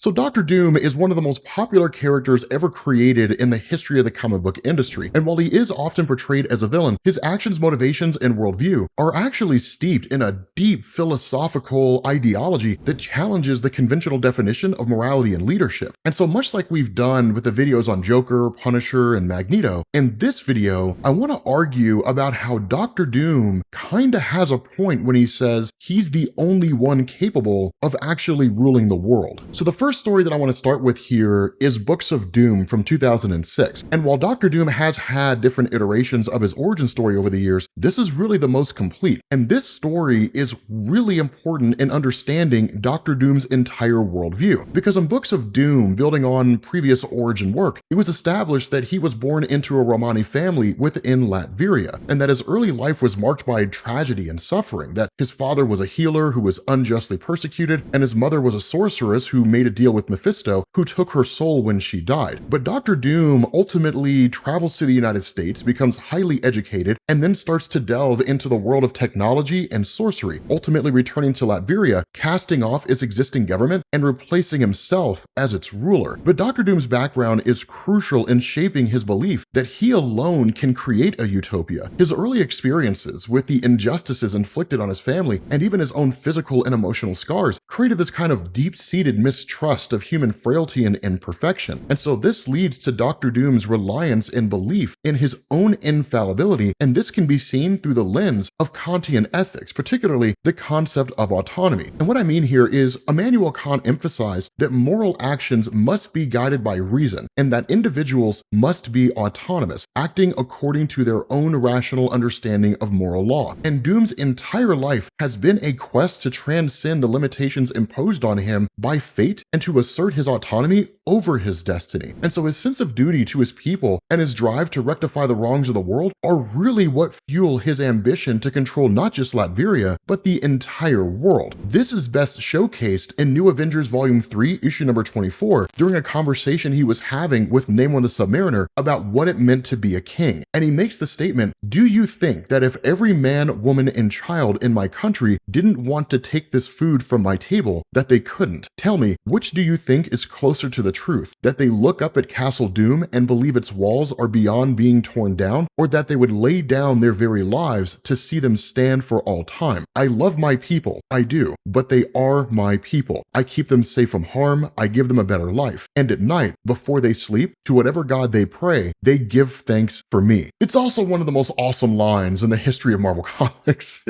So Doctor Doom is one of the most popular characters ever created in the history of the comic book industry, and while he is often portrayed as a villain, his actions, motivations, and worldview are actually steeped in a deep philosophical ideology that challenges the conventional definition of morality and leadership. And so much like we've done with the videos on Joker, Punisher, and Magneto, in this video, I want to argue about how Doctor Doom kinda has a point when he says he's the only one capable of actually ruling the world. So the first story that I want to start with here is Books of Doom from 2006. And while Doctor Doom has had different iterations of his origin story over the years, this is really the most complete. And this story is really important in understanding Doctor Doom's entire worldview. Because in Books of Doom, building on previous origin work, it was established that he was born into a Romani family within Latveria, and that his early life was marked by tragedy and suffering, that his father was a healer who was unjustly persecuted, and his mother was a sorceress who made a deal with Mephisto, who took her soul when she died. But Doctor Doom ultimately travels to the United States, becomes highly educated, and then starts to delve into the world of technology and sorcery, ultimately returning to Latveria, casting off its existing government and replacing himself as its ruler. But Doctor Doom's background is crucial in shaping his belief that he alone can create a utopia. His early experiences with the injustices inflicted on his family and even his own physical and emotional scars created this kind of deep-seated mistrust of human frailty and imperfection. And so this leads to Doctor Doom's reliance and belief in his own infallibility, and this can be seen through the lens of Kantian ethics, particularly the concept of autonomy. And what I mean here is Immanuel Kant emphasized that moral actions must be guided by reason, and that individuals must be autonomous, acting according to their own rational understanding of moral law. And Doom's entire life has been a quest to transcend the limitations imposed on him by fate and to assert his autonomy over his destiny. And so his sense of duty to his people and his drive to rectify the wrongs of the world are really what fuel his ambition to control not just Latveria, but the entire world. This is best showcased in New Avengers Volume 3, issue number 24, during a conversation he was having with Namor the Submariner about what it meant to be a king. And he makes the statement, "Do you think that if every man, woman, and child in my country didn't want to take this food from my table, that they couldn't? Tell me, which do you think is closer to the truth? That they look up at Castle Doom and believe its walls are beyond being torn down, or that they would lay down their very lives to see them stand for all time? I love my people, I do, but they are my people. I keep them safe from harm, I give them a better life. And at night, before they sleep, to whatever God they pray, they give thanks for me." It's also one of the most awesome lines in the history of Marvel Comics.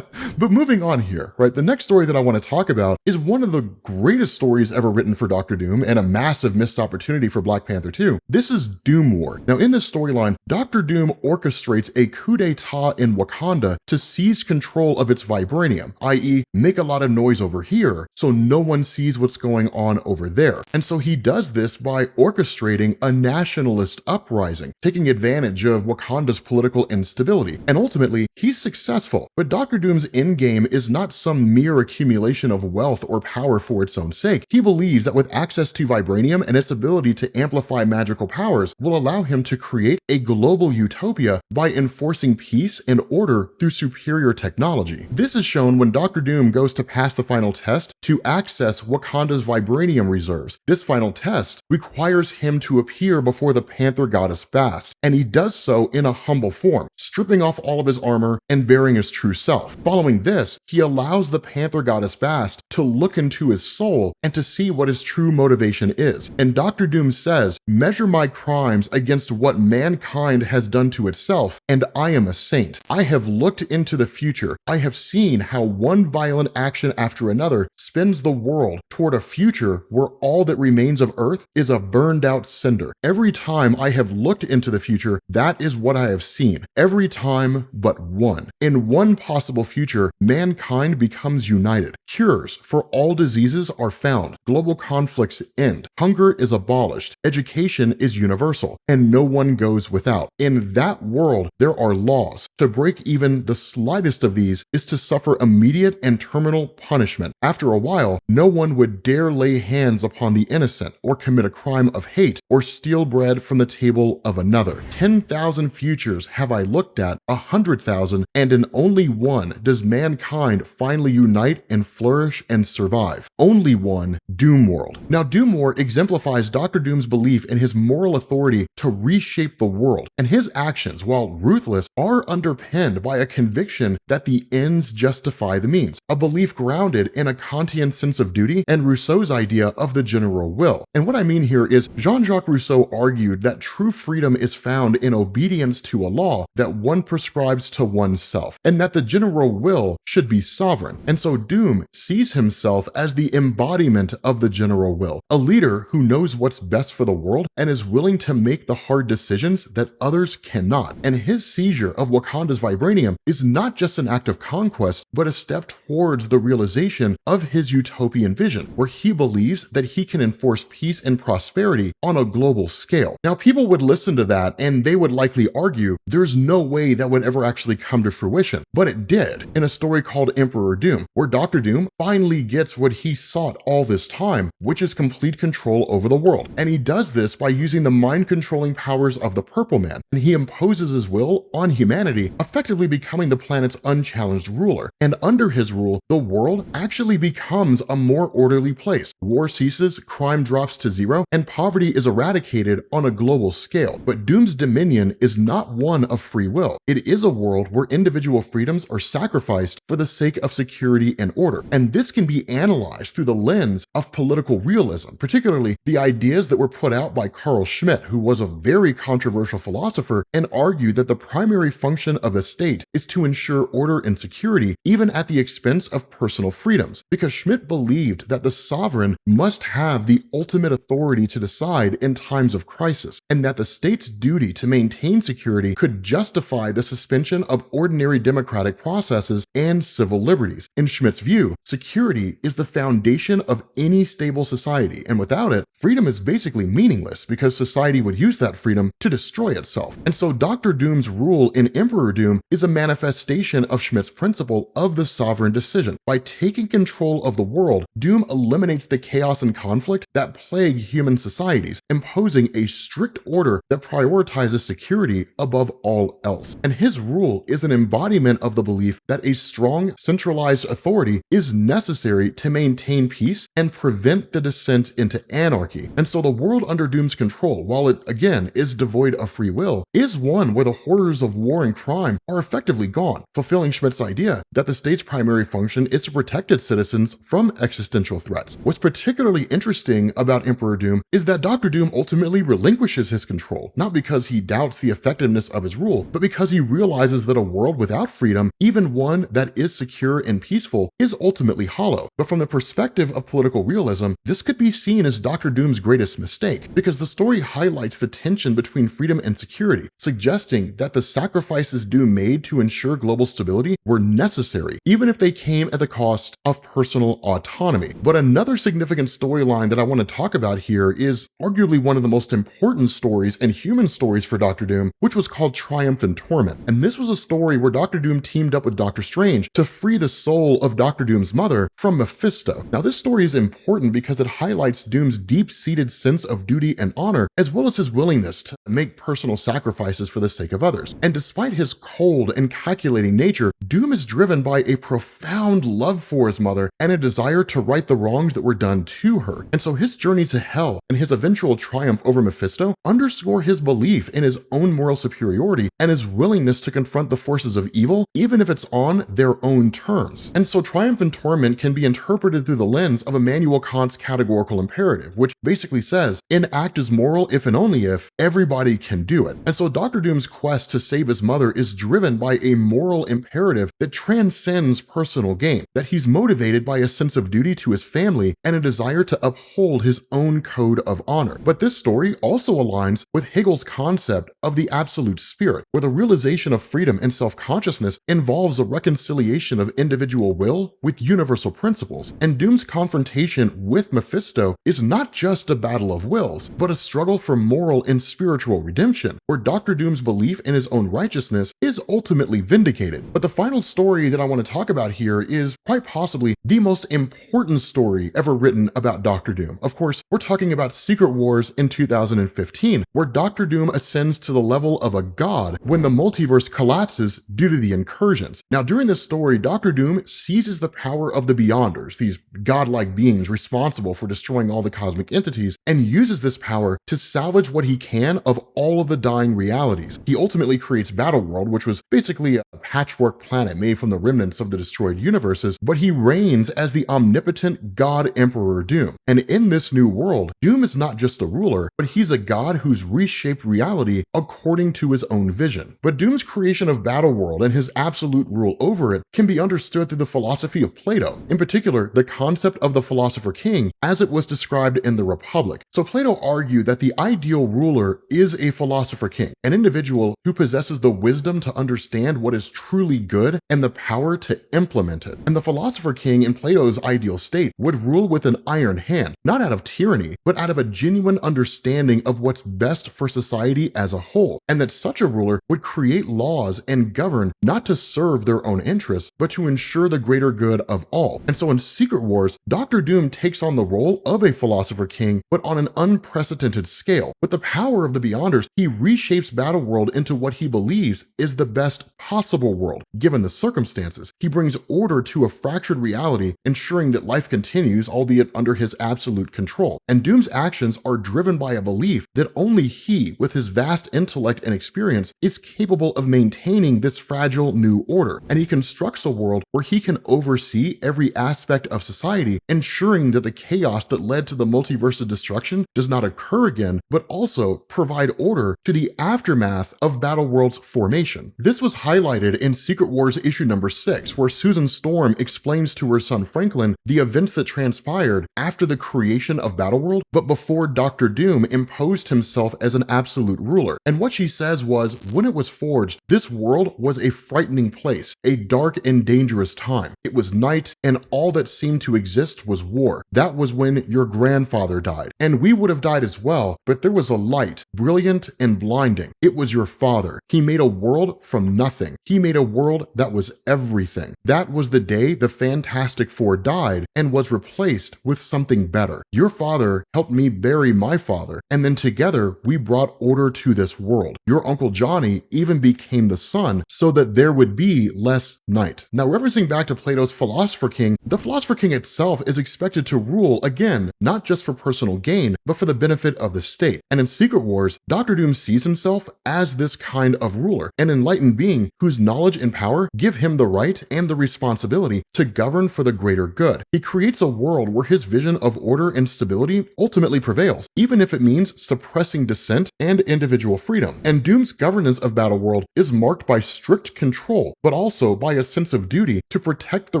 But moving on here, right? The next story that I want to talk about is one of the greatest stories ever written for Doctor Doom and a massive missed opportunity for Black Panther 2. This is Doom War. Now in this storyline, Doctor Doom orchestrates a coup d'etat in Wakanda to seize control of its vibranium, i.e. make a lot of noise over here so no one sees what's going on over there. And so he does this by orchestrating a nationalist uprising, taking advantage of Wakanda's political instability. And ultimately, he's successful. But Doctor Doom's endgame is not some mere accumulation of wealth or power for its own sake. He believes that with access to vibranium and its ability to amplify magical powers will allow him to create a global utopia by enforcing peace and order through superior technology. This is shown when Doctor Doom goes to pass the final test to access Wakanda's vibranium reserves. This final test requires him to appear before the Panther goddess Bast, and he does so in a humble form, stripping off all of his armor and bearing his true self. Following this, he allows the Panther goddess Bast to look into his soul and to see what his true motivation is. And Doctor Doom says, "Measure my crimes against what mankind has done to itself, and I am a saint. I have looked into the future. I have seen how one violent action after another spins the world toward a future where all that remains of Earth is a burned out cinder. Every time I have looked into the future, that is what I have seen. Every time but one. In one possible future, mankind becomes united. Cures for all diseases are found. Global conflicts end. Hunger is abolished. Education is universal, and no one goes without. In that world, there are laws. To break even the slightest of these is to suffer immediate and terminal punishment. After a while, no one would dare lay hands upon the innocent or commit a crime of hate or steal bread from the table of another. 10,000 futures have I looked at, 100,000, and in only one does mankind finally unite and flourish and survive. Only one Doom World. Now, Doom War exemplifies Dr. Doom's belief in his moral authority to reshape the world, and his actions, while ruthless, are underpinned by a conviction that the ends justify the means, a belief grounded in a Kantian sense of duty and Rousseau's idea of the general will. And what I mean here is Jean-Jacques Rousseau argued that true freedom is found in obedience to a law that one prescribes to oneself, and that the general will should be sovereign. And so Doom sees himself as the embodiment of the general will, a leader who knows what's best for the world and is willing to make the hard decisions that others cannot. And his seizure of Wakanda's vibranium is not just an act of conquest, but a step towards the realization of his utopian vision, where he believes that he can enforce peace and prosperity on a global scale. Now, people would listen to that and they would likely argue there's no way that would ever actually come to fruition, but it did in a story called Emperor Doom, where Dr. Doom finally gets what he sought all this time, which is complete control over the world. And he does this by using the mind-controlling powers of the Purple Man, and he imposes his will on humanity, effectively becoming the planet's unchallenged ruler. And under his rule, the world actually becomes a more orderly place. War ceases, crime drops to zero, and poverty is eradicated on a global scale. But Doom's dominion is not one of free will. It is a world where individual freedoms are sacrificed for the sake of security and order. And this can be analyzed through the lens of political realism, particularly the ideas that were put out by Carl Schmitt, who was a very controversial philosopher and argued that the primary function of the state is to ensure order and security, even at the expense of personal freedoms, because Schmitt believed that the sovereign must have the ultimate authority to decide in times of crisis, and that the state's duty to maintain security could justify the suspension of ordinary democratic processes and civil liberties. In Schmitt's view, security is the foundation of any stable society, and without it, freedom is basically meaningless because society would use that freedom to destroy itself. And so Dr. Doom's rule in Emperor Doom is a manifestation of Schmitt's principle of the sovereign decision. By taking control of the world, Doom eliminates the chaos and conflict that plague human societies, imposing a strict order that prioritizes security above all else. And his rule is an embodiment of the belief that a strong, centralized authority is necessary to maintain peace and prevent the descent into anarchy. And so the world under Doom's control, while it again is devoid of free will, is one where the horrors of war and crime are effectively gone, fulfilling Schmitt's idea that the state's primary function is to protect its citizens from existential threats. What's particularly interesting about Emperor Doom is that Dr. Doom ultimately relinquishes his control, not because he doubts the effectiveness of his rule, but because he realizes that a world without freedom, even one that is secure and peaceful, is ultimately hollow. But from the perspective of political realism, this could be seen as Dr. Doom's greatest mistake, because the story highlights the tension between freedom and security, suggesting that the sacrifices Doom made to ensure global stability were necessary, even if they came at the cost of personal autonomy. But another significant storyline that I want to talk about here is arguably one of the most important stories and human stories for Dr. Doom, which was called Triumph and Torment. And this was a story where Dr. Doom teamed up with Dr. Strange to free the soul of Dr. Doom's mother from Mephisto. Now, this story is important because it highlights Doom's deep-seated sense of duty and honor, as well as his willingness to make personal sacrifices for the sake of others. And despite his cold and calculating nature, Doom is driven by a profound love for his mother and a desire to right the wrongs that were done to her. And so his journey to hell and his eventual triumph over Mephisto underscore his belief in his own moral superiority and his willingness to confront the forces of evil, even if it's on their own terms. And so Triumph and Torment can be interpreted through the lens of Immanuel Kant's categorical imperative, which basically says, an act is moral if and only if everybody can do it. And so Dr. Doom's quest to save his mother is driven by a moral imperative that transcends personal gain, that he's motivated by a sense of duty to his family and a desire to uphold his own code of honor. But this story also aligns with Hegel's concept of the absolute spirit, where the realization of freedom and self-consciousness involves a reconciliation of individual will with universal principles. And Doom's confrontation with Mephisto is not just a battle of wills, but a struggle for moral and spiritual redemption, where Dr. Doom's belief in his own righteousness is ultimately vindicated. But the final story that I want to talk about here is quite possibly the most important story ever written about Dr. Doom. Of course, we're talking about Secret Wars in 2015, where Dr. Doom ascends to the level of a god when the multiverse collapses due to the incursions. Now, during this story, Dr. Doom seizes the power of the Beyonders, these godlike beings beings responsible for destroying all the cosmic entities and uses this power to salvage what he can of all of the dying realities. He ultimately creates Battleworld, which was basically a patchwork planet made from the remnants of the destroyed universes, but he reigns as the omnipotent God Emperor Doom. And in this new world, Doom is not just a ruler, but he's a god who's reshaped reality according to his own vision. But Doom's creation of Battleworld and his absolute rule over it can be understood through the philosophy of Plato, in particular the concept of the Philosopher King as it was described in the Republic. So Plato argued that the ideal ruler is a Philosopher King, an individual who possesses the wisdom to understand what is truly good and the power to implement it. And the Philosopher King in Plato's ideal state would rule with an iron hand, not out of tyranny, but out of a genuine understanding of what's best for society as a whole, and that such a ruler would create laws and govern not to serve their own interests, but to ensure the greater good of all. And so in Secret Wars, Doctor Doom takes on the role of a Philosopher King, but on an unprecedented scale. With the power of the Beyonders, he reshapes Battleworld into what he believes is the best possible world, given the circumstances. He brings order to a fractured reality, ensuring that life continues, albeit under his absolute control. And Doom's actions are driven by a belief that only he, with his vast intellect and experience, is capable of maintaining this fragile new order. And he constructs a world where he can oversee every aspect of society, ensuring that the chaos that led to the multiverse's destruction does not occur again, but also provide order to the aftermath of Battleworld's formation. This was highlighted in Secret Wars issue number 6, where Susan Storm explains to her son Franklin the events that transpired after the creation of Battleworld, but before Doctor Doom imposed himself as an absolute ruler. And what she says was, when it was forged, this world was a frightening place, a dark and dangerous time. It was night, and all that seemed to exist was war. That was when your grandfather died. And we would have died as well, but there was a light, brilliant and blinding. It was your father. He made a world from nothing. He made a world that was everything. That was the day the Fantastic Four died and was replaced with something better. Your father helped me bury my father, and then together we brought order to this world. Your Uncle Johnny even became the sun so that there would be less night. Now, referencing back to Plato's Philosopher King, the Philosopher King itself is expected to rule, again, not just for personal gain, but for the benefit of the state. And in Secret Wars, Doctor Doom sees himself as this kind of ruler, an enlightened being whose knowledge and power give him the right and the responsibility to govern for the greater good. He creates a world where his vision of order and stability ultimately prevails, even if it means suppressing dissent and individual freedom. And Doom's governance of Battleworld is marked by strict control, but also by a sense of duty to protect the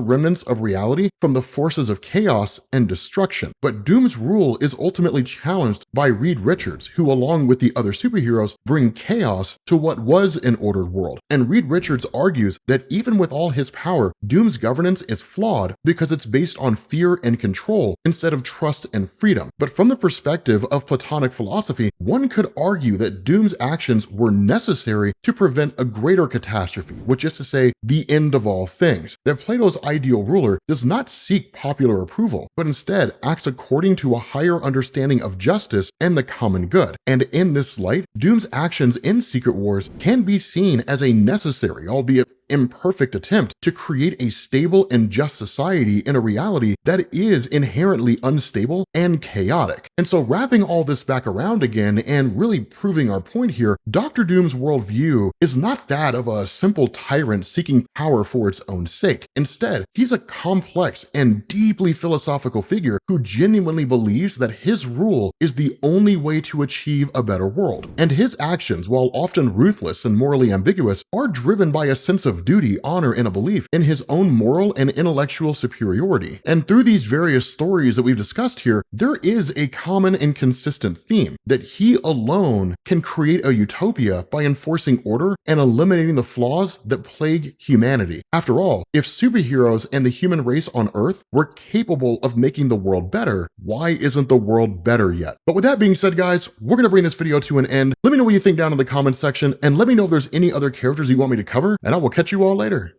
remnants of reality from the forces of chaos and destruction. But Doom's rule is ultimately challenged by Reed Richards, who along with the other superheroes bring chaos to what was an ordered world. And Reed Richards argues that even with all his power, Doom's governance is flawed because it's based on fear and control instead of trust and freedom. But from the perspective of Platonic philosophy, one could argue that Doom's actions were necessary to prevent a greater catastrophe, which is to say, the end of all things. That Plato's ideal ruler does not seek popular approval, but instead acts according to a higher understanding of justice and the common good. And in this light, Doom's actions in Secret Wars can be seen as a necessary, albeit imperfect attempt to create a stable and just society in a reality that is inherently unstable and chaotic. And so wrapping all this back around again and really proving our point here, Doctor Doom's worldview is not that of a simple tyrant seeking power for its own sake. Instead, he's a complex and deeply philosophical figure who genuinely believes that his rule is the only way to achieve a better world. And his actions, while often ruthless and morally ambiguous, are driven by a sense of duty, honor, and a belief in his own moral and intellectual superiority. And through these various stories that we've discussed here, there is a common and consistent theme that he alone can create a utopia by enforcing order and eliminating the flaws that plague humanity. After all, if superheroes and the human race on Earth were capable of making the world better, why isn't the world better yet? But with that being said, guys, we're going to bring this video to an end. Let me know what you think down in the comments section, and let me know if there's any other characters you want me to cover, and I will catch you all later.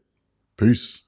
Peace.